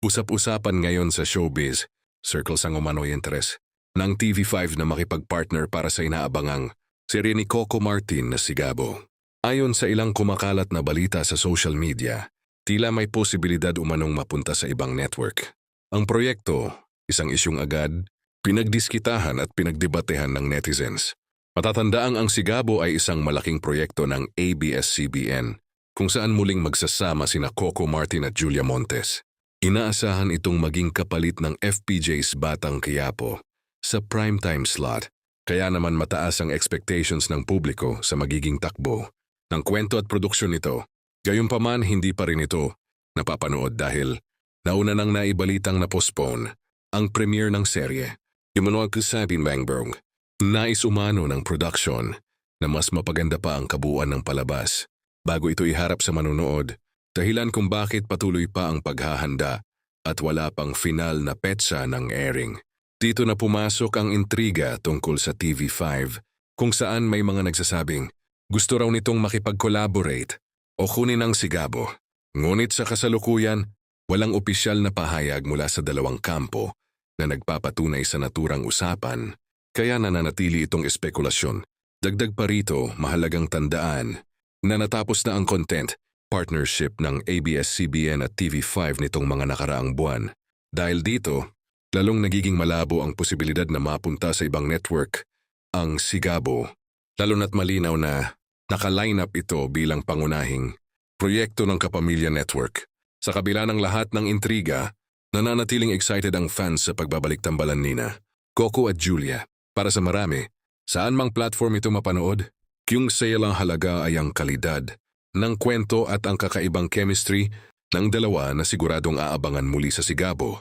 Usap-usapan ngayon sa showbiz, circles ang umano'y interes, ng TV5 na makipag-partner para sa inaabangang serye ni Coco Martin na Sigabo. Ayon sa ilang kumakalat na balita sa social media, tila may posibilidad umanong mapunta sa ibang network. Ang proyekto, isang isyung agad, pinagdiskitahan at pinagdebatehan ng netizens. Matatandaang ang Sigabo ay isang malaking proyekto ng ABS-CBN kung saan muling magsasama sina Coco Martin at Julia Montes. Inaasahan itong maging kapalit ng FPJ's Batang Quiapo sa primetime slot, kaya naman mataas ang expectations ng publiko sa magiging takbo ng kwento at produksyon nito. Gayunpaman hindi pa rin ito napapanood dahil nauna nang naibalitang na-postpone ang premiere ng serye. Yumunog sa Binbangbong, nais umano ng production na mas mapaganda pa ang kabuuan ng palabas bago ito iharap sa manunood, dahilan kung bakit patuloy pa ang paghahanda at wala pang final na petsa ng airing. Dito na pumasok ang intriga tungkol sa TV5 kung saan may mga nagsasabing gusto raw nitong makipag-collaborate o kunin ang Sigabo. Ngunit sa kasalukuyan, walang opisyal na pahayag mula sa dalawang kampo na nagpapatunay sa naturang usapan, kaya nananatili itong espekulasyon. Dagdag pa rito, mahalagang tandaan na natapos na ang content partnership ng ABS-CBN at TV5 nitong mga nakaraang buwan. Dahil dito, lalong nagiging malabo ang posibilidad na mapunta sa ibang network ang Sigabo, lalo na't malinaw na naka-line up ito bilang pangunahing proyekto ng Kapamilya Network. Sa kabila ng lahat ng intriga, nananatiling excited ang fans sa pagbabalik tambalan nina Coco at Julia. Para sa marami, saan mang platform ito mapanood, yung saya lang halaga ay ang kalidad ng kwento at ang kakaibang chemistry ng dalawa na siguradong aabangan muli sa Sigabo.